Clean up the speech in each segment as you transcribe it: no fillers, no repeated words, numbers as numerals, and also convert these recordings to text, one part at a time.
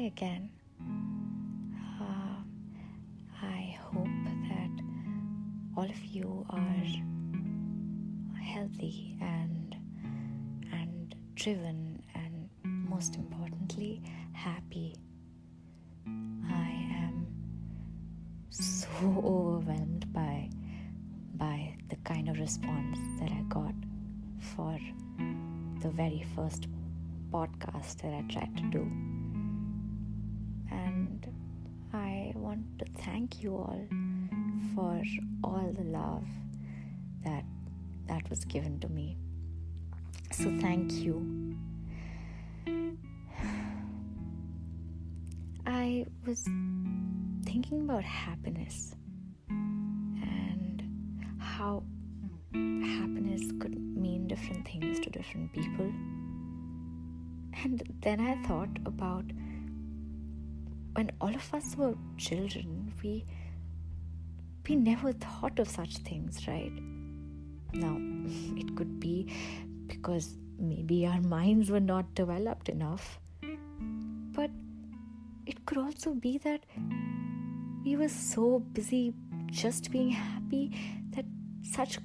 again. I hope that all of you are healthy and driven, and most importantly, happy. I am so overwhelmed by the kind of response that I got for the very first podcast that I tried to do. And I want to thank you all for all the love that was given to me. So thank you. I was thinking about happiness and how happiness could mean different things to different people. And then I thought about when all of us were children, we never thought of such things, right? Now, it could be because maybe our minds were not developed enough, but it could also be that we were so busy just being happy that such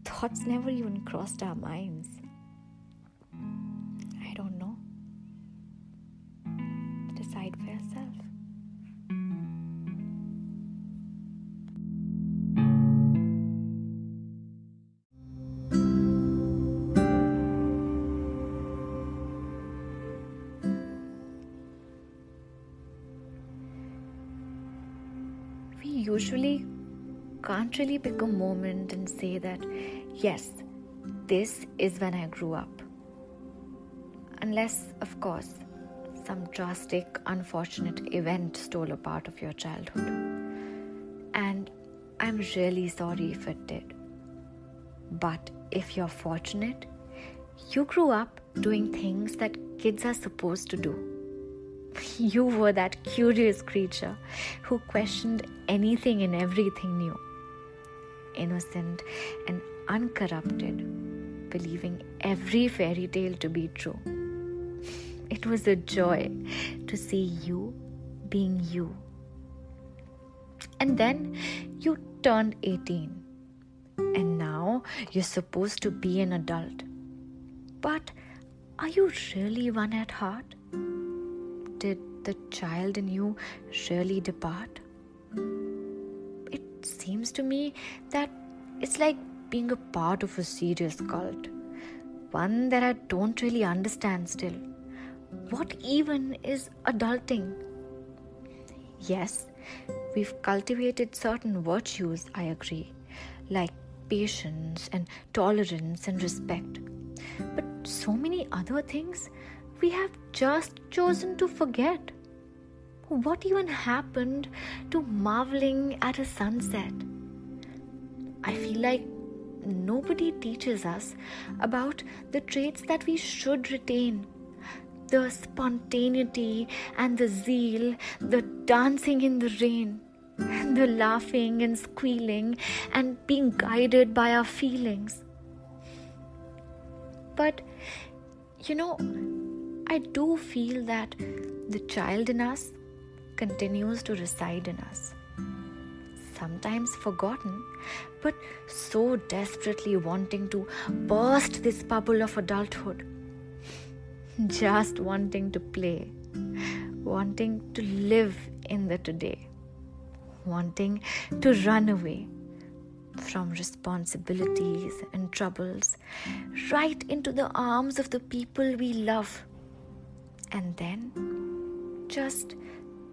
thoughts never even crossed our minds. I don't know. Decide for yourself. We usually can't really pick a moment and say that, yes, this is when I grew up. Unless, of course, some drastic, unfortunate event stole a part of your childhood. And I'm really sorry if it did. But if you're fortunate, you grew up doing things that kids are supposed to do. You were that curious creature who questioned anything and everything new. Innocent and uncorrupted, believing every fairy tale to be true. It was a joy to see you being you. And then you turned 18. And now you're supposed to be an adult. But are you really one at heart? Did the child in you really depart? It seems to me that it's like being a part of a serious cult. One that I don't really understand still. What even is adulting? Yes, we've cultivated certain virtues, I agree, like patience and tolerance and respect. But so many other things we have just chosen to forget. What even happened to marveling at a sunset? I feel like nobody teaches us about the traits that we should retain. The spontaneity and the zeal, the dancing in the rain, the laughing and squealing and being guided by our feelings. But, I do feel that the child in us continues to reside in us. Sometimes forgotten, but so desperately wanting to burst this bubble of adulthood. Just wanting to play, wanting to live in the today, wanting to run away from responsibilities and troubles right into the arms of the people we love, and then just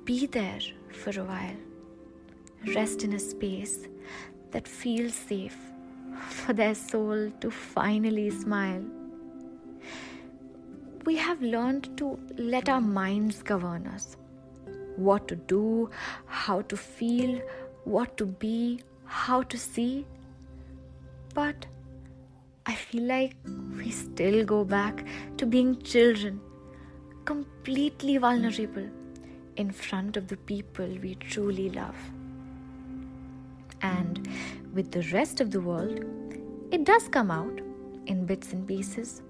be there for a while, rest in a space that feels safe for their soul to finally smile. We have learned to let our minds govern us. What to do, how to feel, what to be, how to see. But I feel like we still go back to being children, completely vulnerable in front of the people we truly love. And with the rest of the world, it does come out in bits and pieces,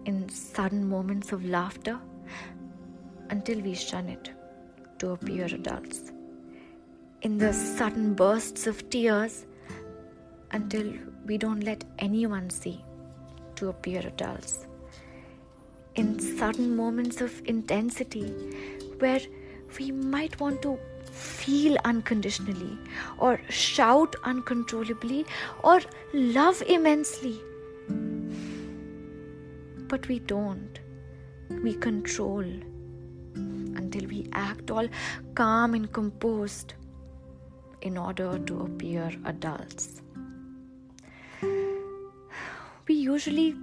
in sudden moments of laughter, until we shun it to appear adults. In the sudden bursts of tears until we don't let anyone see to appear adults. In sudden moments of intensity where we might want to feel unconditionally or shout uncontrollably or love immensely. But we don't. We control until we act all calm and composed in order to appear adults. We usually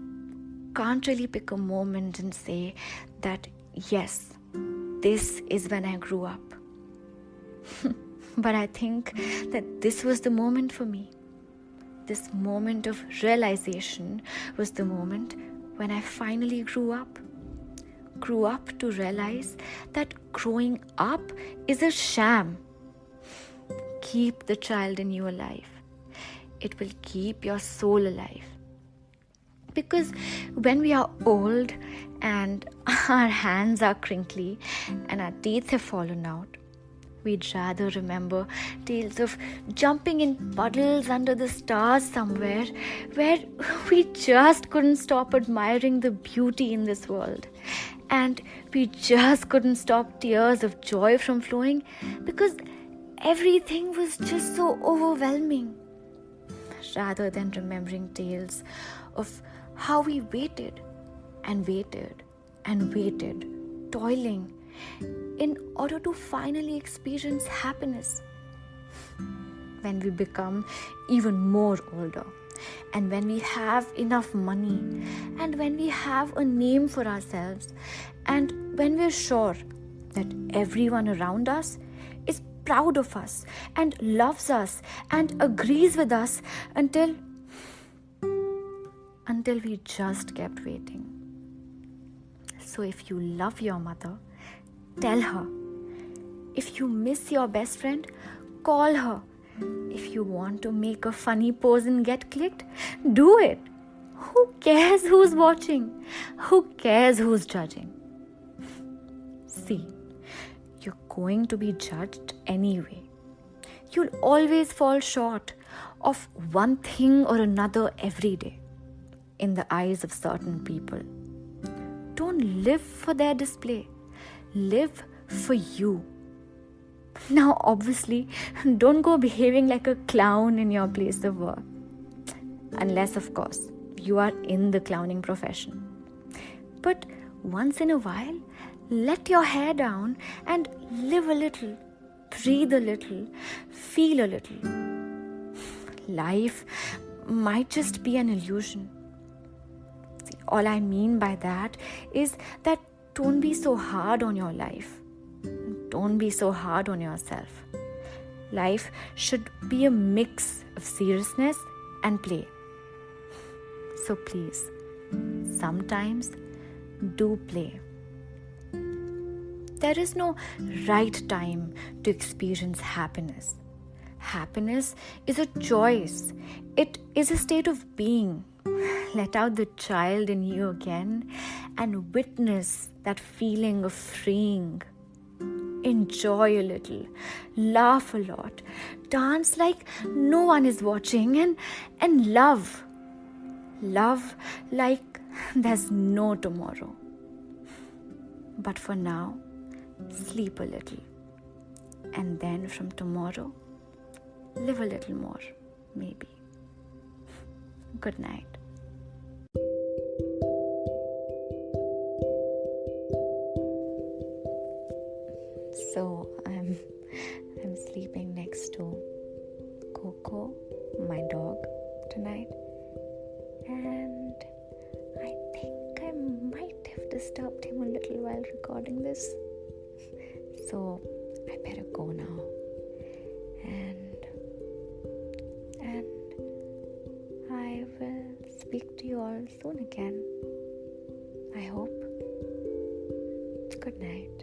can't really pick a moment and say that, yes, this is when I grew up. But I think that this was the moment for me. This moment of realization was the moment when I finally grew up. Grew up to realize that growing up is a sham. Keep the child in you alive. It will keep your soul alive. Because when we are old and our hands are crinkly and our teeth have fallen out, we'd rather remember tales of jumping in puddles under the stars somewhere where we just couldn't stop admiring the beauty in this world. And we just couldn't stop tears of joy from flowing because everything was just so overwhelming. Rather than remembering tales of how we waited and waited and waited, toiling in order to finally experience happiness. When we become even more older, and when we have enough money, and when we have a name for ourselves, and when we're sure that everyone around us is proud of us and loves us and agrees with us until we just kept waiting. So if you love your mother, tell her. If you miss your best friend, call her. If you want to make a funny pose and get clicked, do it. Who cares who's watching? Who cares who's judging? See, you're going to be judged anyway. You'll always fall short of one thing or another every day in the eyes of certain people. Don't live for their display. Live for you. Now, obviously, don't go behaving like a clown in your place of work. Unless, of course, you are in the clowning profession. But once in a while, let your hair down and live a little, breathe a little, feel a little. Life might just be an illusion. See, all I mean by that is that don't be so hard on your life. Don't be so hard on yourself. Life should be a mix of seriousness and play. So please, sometimes do play. There is no right time to experience happiness. Happiness is a choice. It is a state of being. Let out the child in you again and witness that feeling of freeing. Enjoy a little, laugh a lot, dance like no one is watching, and love. Love like there's no tomorrow. But for now, sleep a little. And then from tomorrow, live a little more, maybe. Good night. So I'm sleeping next to Coco, my dog, tonight, and I think I might have disturbed him a little while recording this. So I better go now, and I will speak to you all soon again. I hope. Good night.